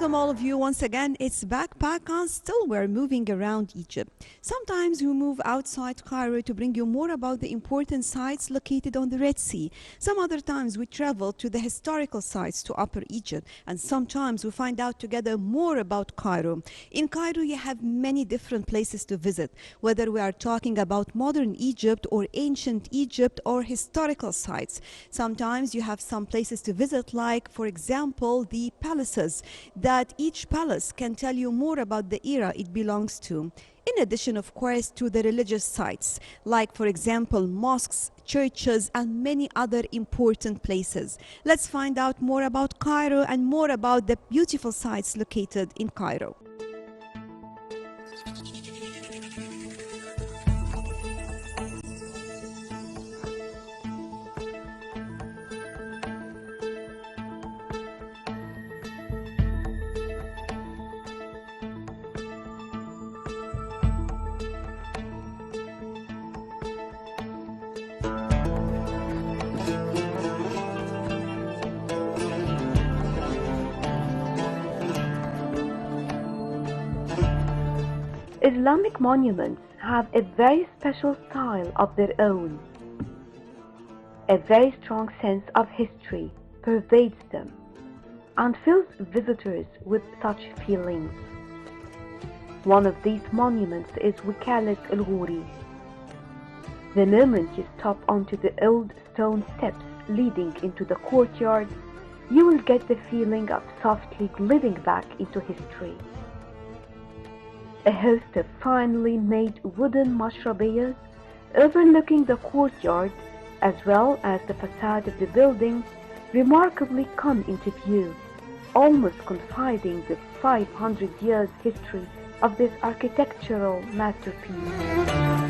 Welcome all of you once again. It's Backpack on. Still, we're moving around Egypt. Sometimes we move outside Cairo to bring you more about the important sites located on the Red Sea. Some other times we travel to the historical sites to Upper Egypt. And sometimes we find out together more about Cairo. In Cairo, you have many different places to visit, whether we are talking about modern Egypt or ancient Egypt or historical sites. Sometimes you have some places to visit, like, for example, the palaces, that each palace can tell you more about the era it belongs to. In addition, of course, to the religious sites, like, for example, mosques, churches, and many other important places. Let's find out more about Cairo and more about the beautiful sites located in Cairo. Islamic monuments have a very special style of their own. A very strong sense of history pervades them and fills visitors with such feelings. One of these monuments is Wikalat Al Ghuri. The moment you stop onto the old stone steps leading into the courtyard, you will get the feeling of softly gliding back into history. A host of finely made wooden mashrabiyas overlooking the courtyard, as well as the facade of the building, remarkably come into view, almost confiding the 500 years history of this architectural masterpiece.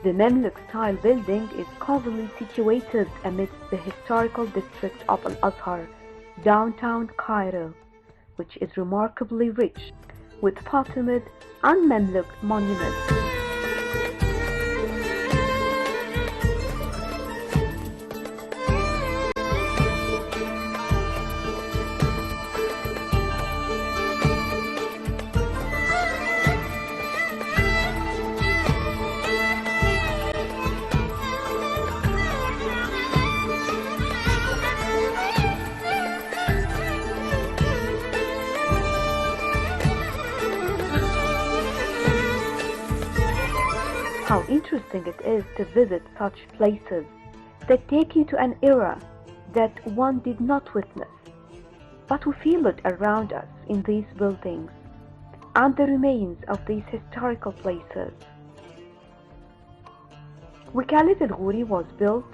The Mamluk-style building is cosily situated amidst the historical district of Al-Azhar, downtown Cairo, which is remarkably rich with Fatimid and Mamluk monuments. How interesting it is to visit such places that take you to an era that one did not witness, but we feel it around us in these buildings and the remains of these historical places. Wikalat Al Ghuri was built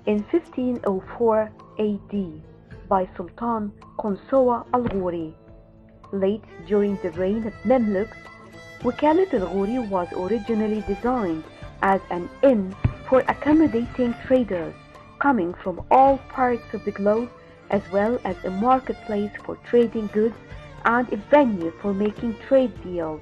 in 1504 AD by Sultan Qunsuwa Al Ghuri. Late during the reign of Mamluks, Wikalat Al Ghuri was originally designed as an inn for accommodating traders coming from all parts of the globe, as well as a marketplace for trading goods and a venue for making trade deals.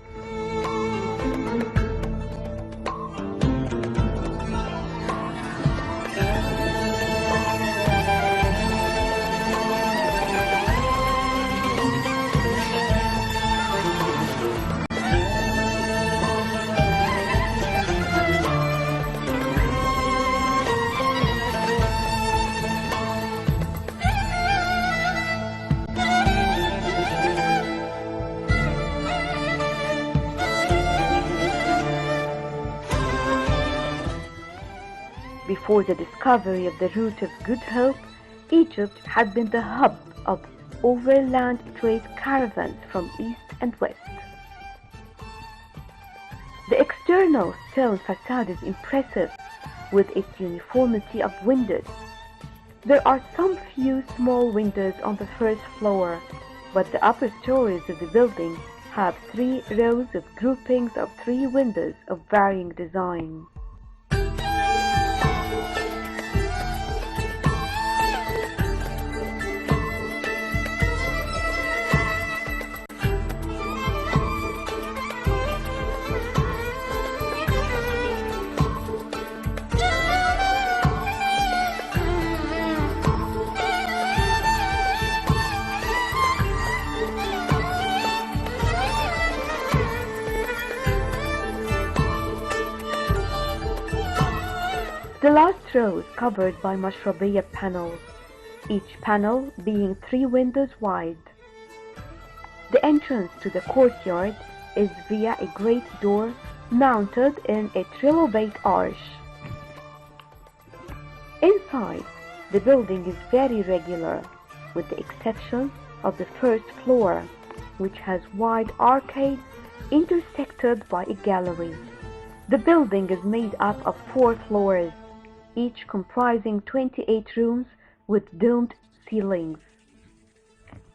Before the discovery of the route of Good Hope, Egypt had been the hub of overland trade caravans from east and west. The external stone facade is impressive with its uniformity of windows, There are some few small windows on the first floor, but the upper stories of the building have 3 rows of groupings of 3 windows of varying design. The last row is covered by mashrabiyya panels, each panel being 3 windows wide. The entrance to the courtyard is via a great door mounted in a trilobate arch. Inside, the building is very regular, with the exception of the first floor, which has wide arcades intersected by a gallery. The building is made up of 4 floors, each comprising 28 rooms with domed ceilings,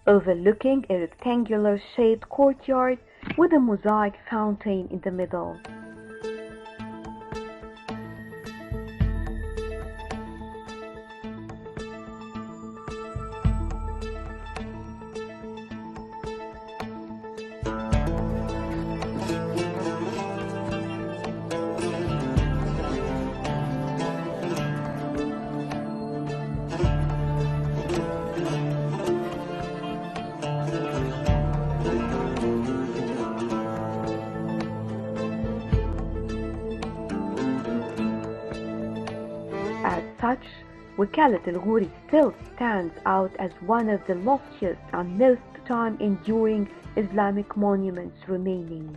overlooking a rectangular shaped courtyard with a mosaic fountain in the middle. As such, Wakalat al-Ghuri still stands out as one of the loftiest and most time-enduring Islamic monuments remaining.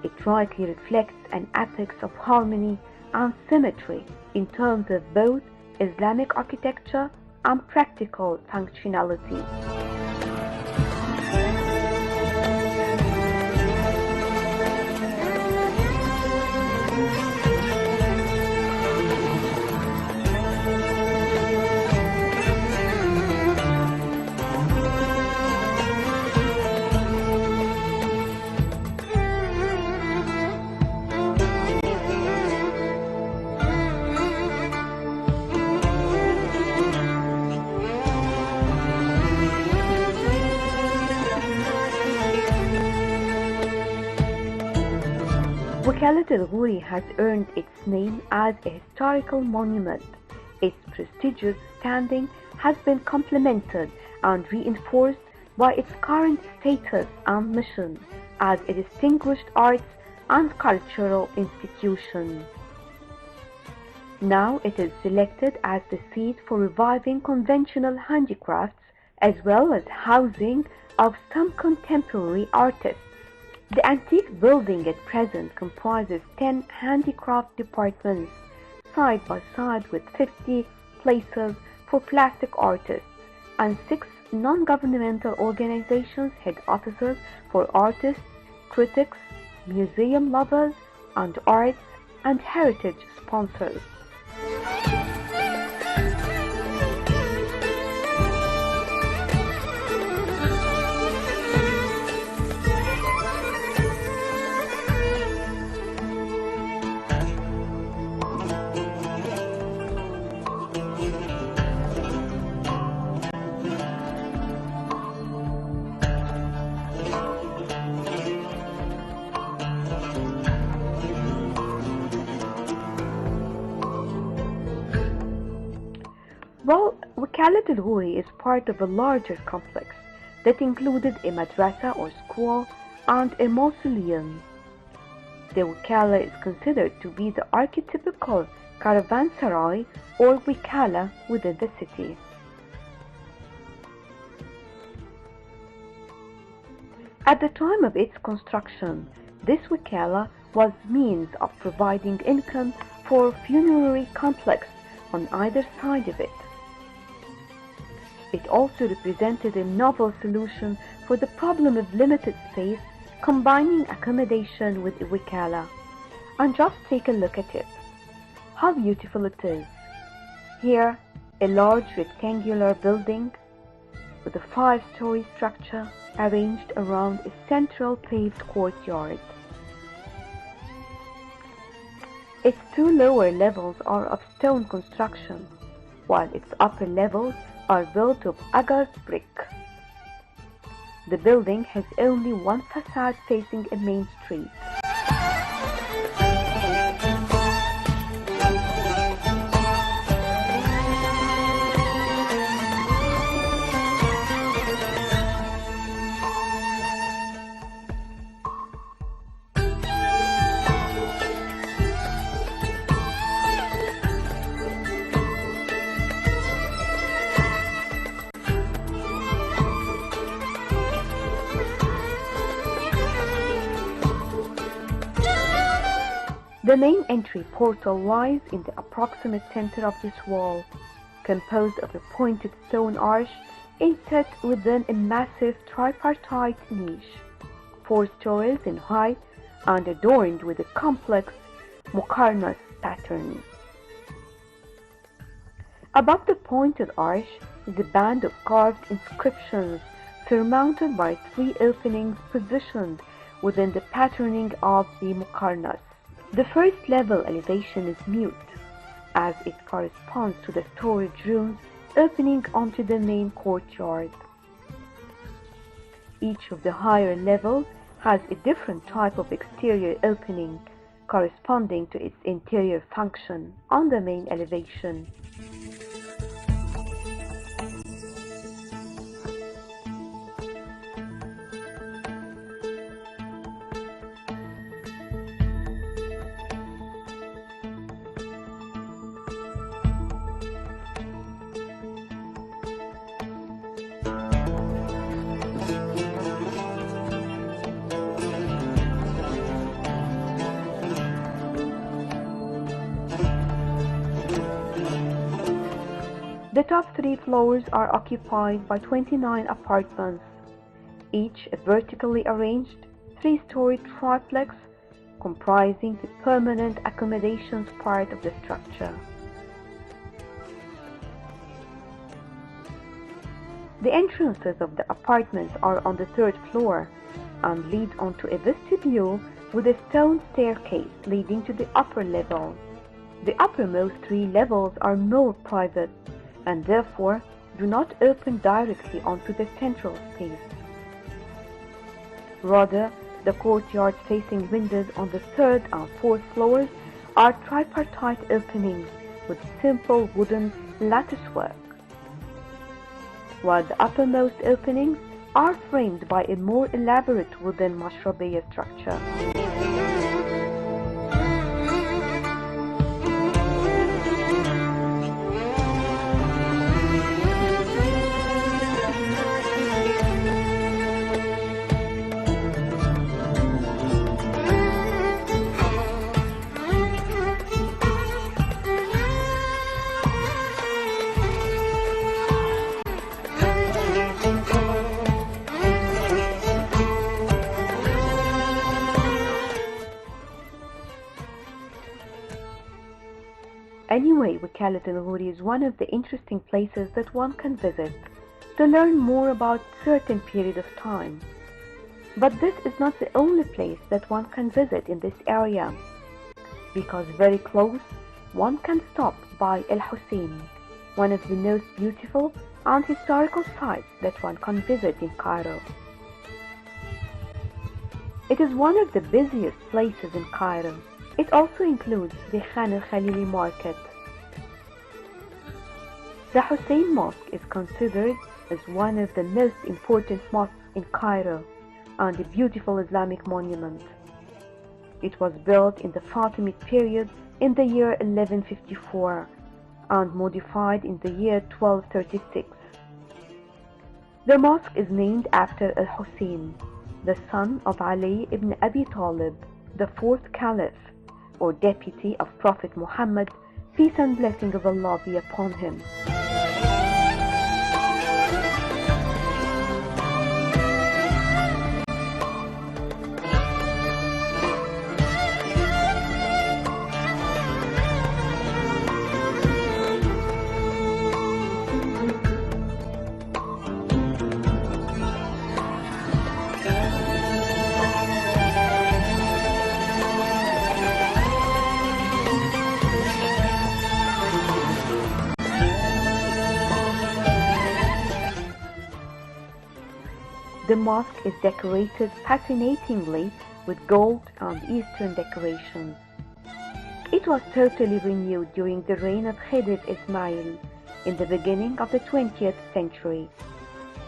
It rightly reflects an epoch of harmony and symmetry in terms of both Islamic architecture and practical functionality. Wakalat al-Ghuri has earned its name as a historical monument. Its prestigious standing has been complemented and reinforced by its current status and mission as a distinguished arts and cultural institution. Now it is selected as the seat for reviving conventional handicrafts as well as housing of some contemporary artists. The antique building at present comprises 10 handicraft departments, side by side with 50 places for plastic artists and 6 non-governmental organizations head offices for artists, critics, museum lovers, and arts and heritage sponsors. Well, Wakalat al-Ghuri is part of a larger complex that included a madrasa or school and a mausoleum. The Wakala is considered to be the archetypical caravanserai or Wakala within the city. At the time of its construction, this Wakala was means of providing income for funerary complex on either side of it. It also represented a novel solution for the problem of limited space, combining accommodation with a Wakala. And just take a look at it. How beautiful it is. Here, a large rectangular building with a five-story structure arranged around a central paved courtyard. Its two lower levels are of stone construction, while its upper levels are built of agar brick. The building has only one facade facing a main street. The main entry portal lies in the approximate center of this wall, composed of a pointed stone arch inset within a massive tripartite niche, 4 stories in height and adorned with a complex muqarnas pattern. Above the pointed arch is a band of carved inscriptions surmounted by 3 openings positioned within the patterning of the muqarnas. The first level elevation is mute, as it corresponds to the storage rooms opening onto the main courtyard. Each of the higher levels has a different type of exterior opening corresponding to its interior function on the main elevation. The top 3 floors are occupied by 29 apartments, each a vertically arranged 3-story triplex comprising the permanent accommodations part of the structure. The entrances of the apartments are on the 3rd floor and lead onto a vestibule with a stone staircase leading to the upper level. The uppermost 3 levels are more private and therefore do not open directly onto the central space. Rather, the courtyard facing windows on the 3rd and 4th floors are tripartite openings with simple wooden latticework, while the uppermost openings are framed by a more elaborate wooden mashrabiyya structure. Anyway, Wakalat al-Ghuri is one of the interesting places that one can visit to learn more about certain period of time. But this is not the only place that one can visit in this area, because very close one can stop by El Hussein, one of the most beautiful and historical sites that one can visit in Cairo. It is one of the busiest places in Cairo. It also includes the Khan al-Khalili market. The Hussein Mosque is considered as one of the most important mosques in Cairo and a beautiful Islamic monument. It was built in the Fatimid period in the year 1154 and modified in the year 1236. The mosque is named after Al-Hussein, the son of Ali ibn Abi Talib, the 4th Caliph, or deputy of Prophet Muhammad, peace and blessing of Allah be upon him. The mosque is decorated fascinatingly with gold and Eastern decorations. It was totally renewed during the reign of Khidr Ismail in the beginning of the 20th century,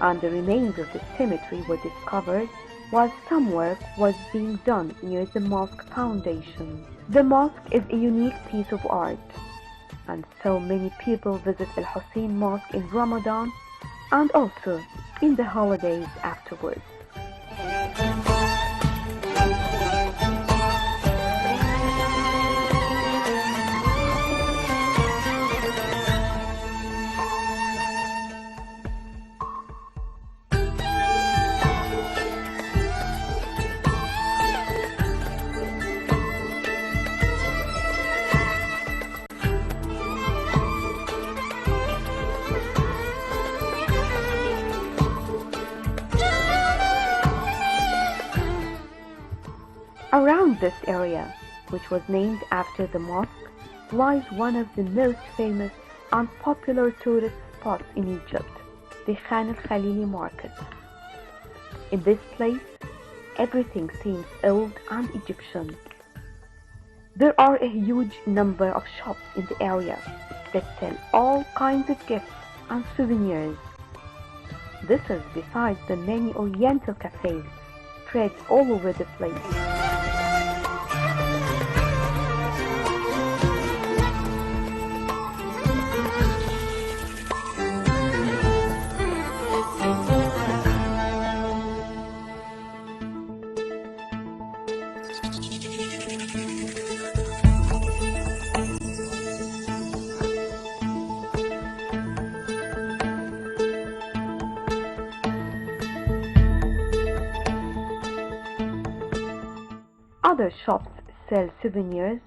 and the remains of the cemetery were discovered while some work was being done near the mosque foundation. The mosque is a unique piece of art, and so many people visit Al Hussein Mosque in Ramadan and also in the holidays afterwards. Around this area, which was named after the mosque, lies one of the most famous and popular tourist spots in Egypt, the Khan al-Khalili market. In this place, everything seems old and Egyptian. There are a huge number of shops in the area that sell all kinds of gifts and souvenirs. This is besides the many Oriental cafes spread all over the place. Other shops sell souvenirs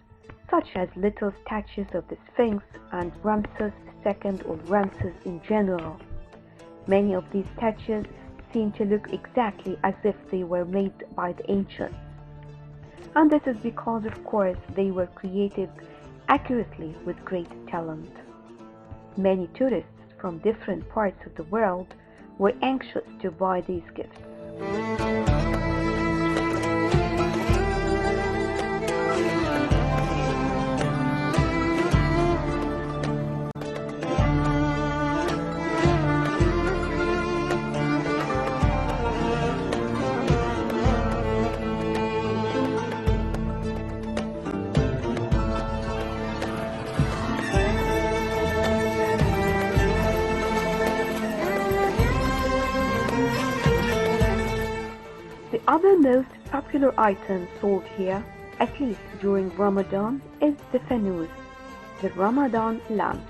such as little statues of the Sphinx and Ramses II or Ramses in general. Many of these statues seem to look exactly as if they were made by the ancients. And this is because, of course, they were created accurately with great talent. Many tourists from different parts of the world were anxious to buy these gifts. The other most popular item sold here, at least during Ramadan, is the fanus, the Ramadan lamps.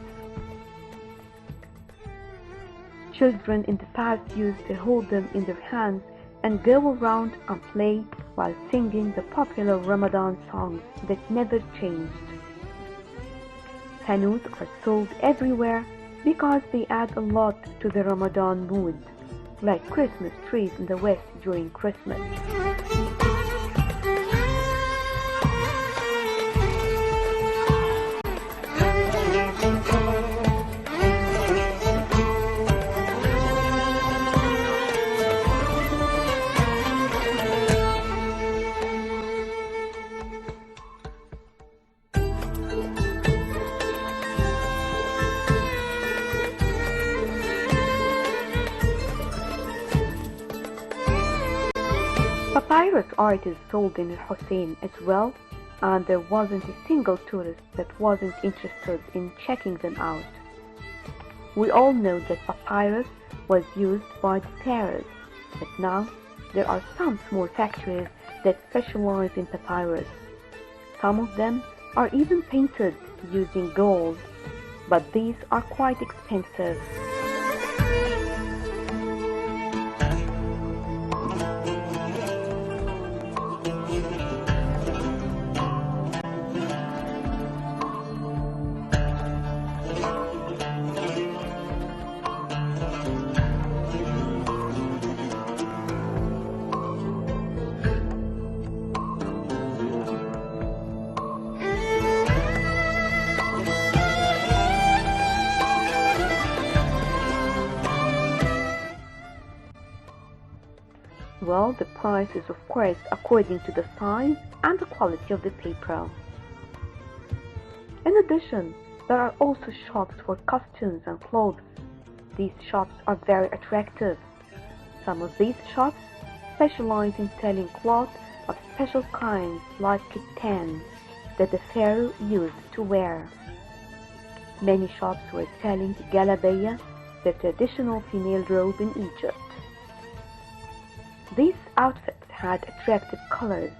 Children in the past used to hold them in their hands and go around and play while singing the popular Ramadan songs that never changed. Fanus are sold everywhere because they add a lot to the Ramadan mood, like Christmas trees in the West during Christmas. Papyrus art is sold in Al Hussein as well, and there wasn't a single tourist that wasn't interested in checking them out. We all know that papyrus was used by the pharaohs, but now there are some small factories that specialize in papyrus. Some of them are even painted using gold, but these are quite expensive. Well, the price is of course according to the size and the quality of the paper. In addition, there are also shops for costumes and clothes. These shops are very attractive. Some of these shops specialize in selling cloth of special kinds like katan that the pharaoh used to wear. Many shops were selling galabeya, the traditional female robe in Egypt. These outfits had attractive colors,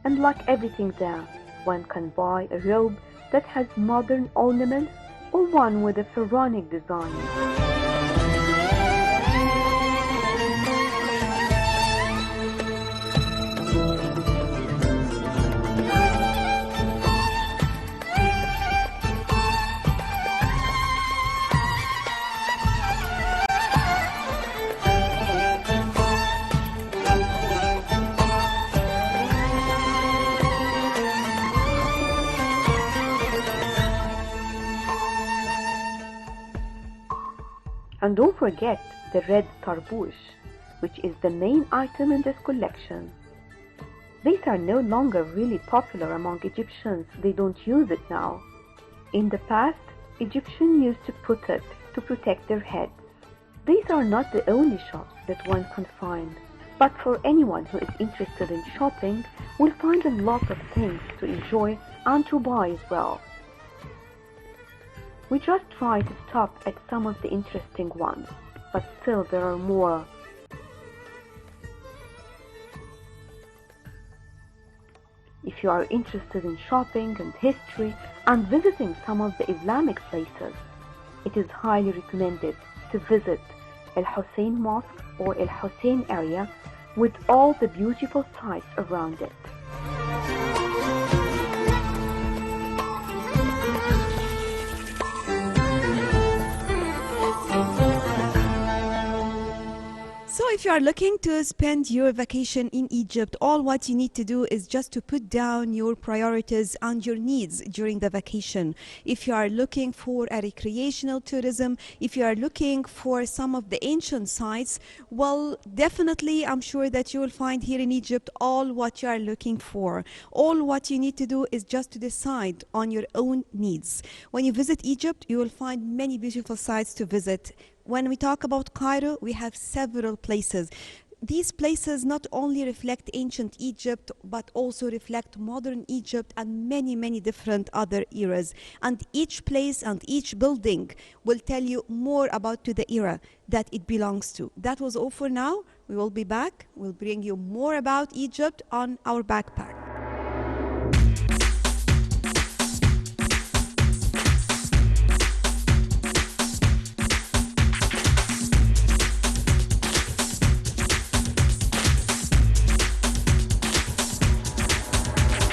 and like everything there, one can buy a robe that has modern ornaments or one with a pharaonic design. And don't forget the red tarbouch, which is the main item in this collection. These are no longer really popular among Egyptians, they don't use it now. In the past, Egyptians used to put it to protect their heads. These are not the only shops that one can find, but for anyone who is interested in shopping, will find a lot of things to enjoy and to buy as well. We just try to stop at some of the interesting ones, but still there are more. If you are interested in shopping and history and visiting some of the Islamic places, it is highly recommended to visit Al Hussein Mosque or Al Hussein area with all the beautiful sights around it. So if you are looking to spend your vacation in Egypt, all what you need to do is just to put down your priorities and your needs during the vacation. If you are looking for a recreational tourism, if you are looking for some of the ancient sites, well, definitely I'm sure that you will find here in Egypt all what you are looking for. All what you need to do is just to decide on your own needs. When you visit Egypt, you will find many beautiful sites to visit. When we talk about Cairo, we have several places. These places not only reflect ancient Egypt, but also reflect modern Egypt and many, many different other eras. And each place and each building will tell you more about the era that it belongs to. That was all for now. We will be back. We'll bring you more about Egypt on our backpack.